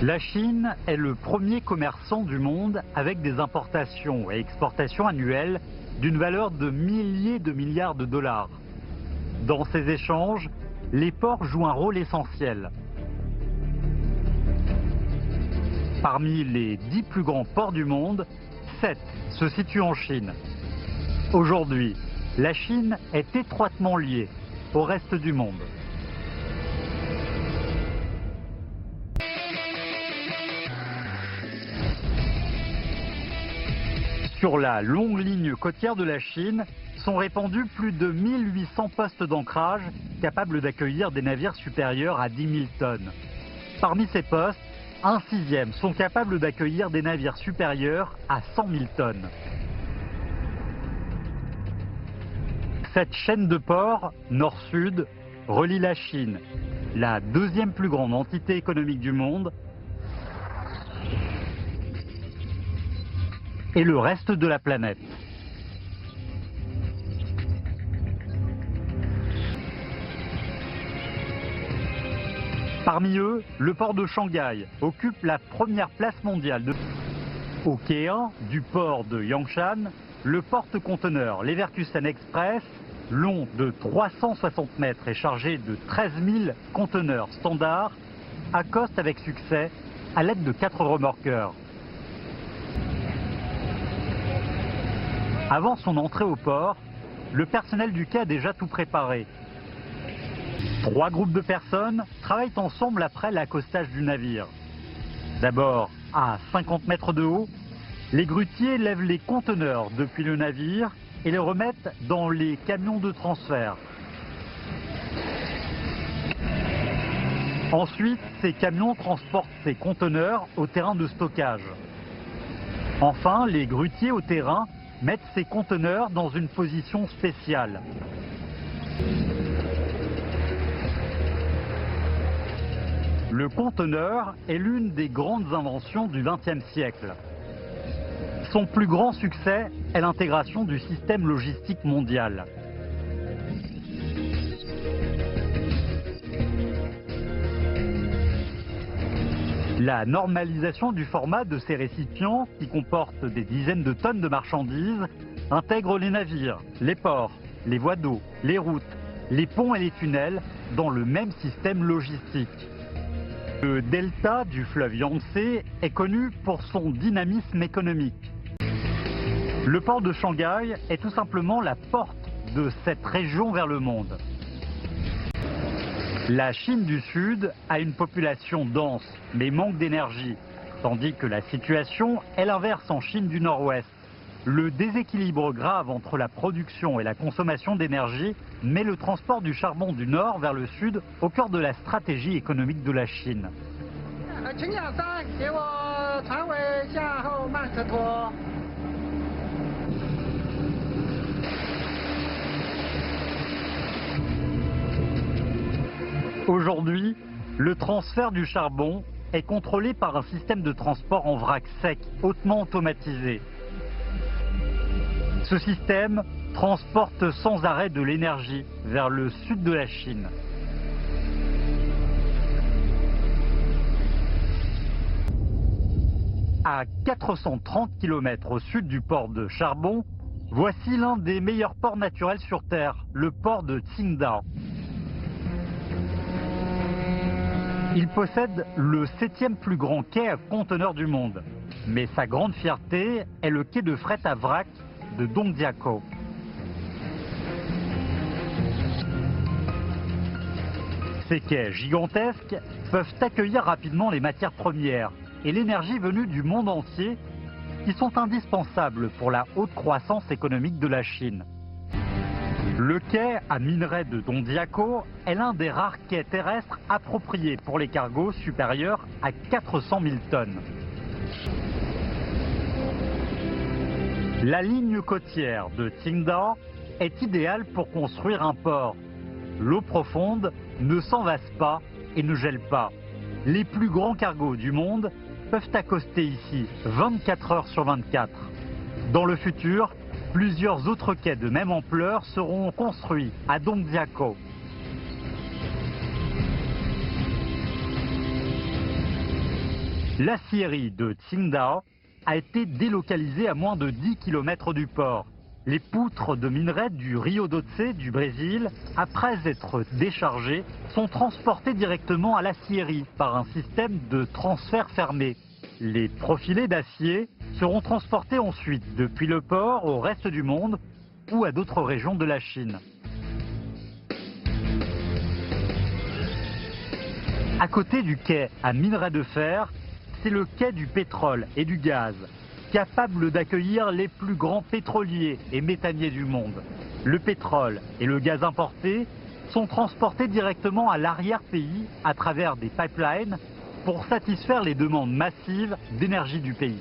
La Chine est le premier commerçant du monde avec des importations et exportations annuelles d'une valeur de milliers de milliards de dollars. Dans ces échanges, les ports jouent un rôle essentiel. Parmi les 10 plus grands ports du monde, 7 se situent en Chine. Aujourd'hui, la Chine est étroitement liée au reste du monde. Sur la longue ligne côtière de la Chine sont répandus plus de 1800 postes d'ancrage capables d'accueillir des navires supérieurs à 10 000 tonnes. Parmi ces postes, un sixième sont capables d'accueillir des navires supérieurs à 100 000 tonnes. Cette chaîne de ports nord-sud relie la Chine, la deuxième plus grande entité économique du monde, et le reste de la planète. Parmi eux, le port de Shanghai occupe la première place mondiale. Au quai 1 du port de Yangshan, le porte-conteneurs Leverkusen Express, long de 360 mètres et chargé de 13 000 conteneurs standards, accoste avec succès à l'aide de 4 remorqueurs. Avant son entrée au port, le personnel du quai a déjà tout préparé. 3 groupes de personnes travaillent ensemble après l'accostage du navire. D'abord, à 50 mètres de haut, les grutiers lèvent les conteneurs depuis le navire et les remettent dans les camions de transfert. Ensuite, ces camions transportent ces conteneurs au terrain de stockage. Enfin, les grutiers au terrain mettent ces conteneurs dans une position spéciale. Le conteneur est l'une des grandes inventions du XXe siècle. Son plus grand succès est l'intégration du système logistique mondial. La normalisation du format de ces récipients, qui comportent des dizaines de tonnes de marchandises, intègre les navires, les ports, les voies d'eau, les routes, les ponts et les tunnels dans le même système logistique. Le delta du fleuve Yangtze est connu pour son dynamisme économique. Le port de Shanghai est tout simplement la porte de cette région vers le monde. La Chine du Sud a une population dense mais manque d'énergie, tandis que la situation est l'inverse en Chine du Nord-Ouest. Le déséquilibre grave entre la production et la consommation d'énergie met le transport du charbon du Nord vers le Sud au cœur de la stratégie économique de la Chine. Aujourd'hui, le transfert du charbon est contrôlé par un système de transport en vrac sec hautement automatisé. Ce système transporte sans arrêt de l'énergie vers le sud de la Chine. À 430 km au sud du port de Charbon, voici l'un des meilleurs ports naturels sur Terre, le port de Qingdao. Il possède le 7e plus grand quai à conteneurs du monde. Mais sa grande fierté est le quai de fret à vrac de Dongdiakou. Ces quais gigantesques peuvent accueillir rapidement les matières premières et l'énergie venue du monde entier qui sont indispensables pour la haute croissance économique de la Chine. Le quai à minerais de Dongdiakou est l'un des rares quais terrestres appropriés pour les cargos supérieurs à 400 000 tonnes. La ligne côtière de Qingdao est idéale pour construire un port. L'eau profonde ne s'envase pas et ne gèle pas. Les plus grands cargos du monde peuvent accoster ici 24 heures sur 24. Dans le futur, plusieurs autres quais de même ampleur seront construits à Dongdiakou. L'acierie de Qingdao a été délocalisée à moins de 10 km du port. Les poutres de minerai du Rio Doce du Brésil, après être déchargées, sont transportées directement à l'acierie par un système de transfert fermé. Les profilés d'acier seront transportés ensuite depuis le port au reste du monde ou à d'autres régions de la Chine. À côté du quai à minerai de fer, c'est le quai du pétrole et du gaz, capable d'accueillir les plus grands pétroliers et méthaniers du monde. Le pétrole et le gaz importés sont transportés directement à l'arrière-pays à travers des pipelines pour satisfaire les demandes massives d'énergie du pays.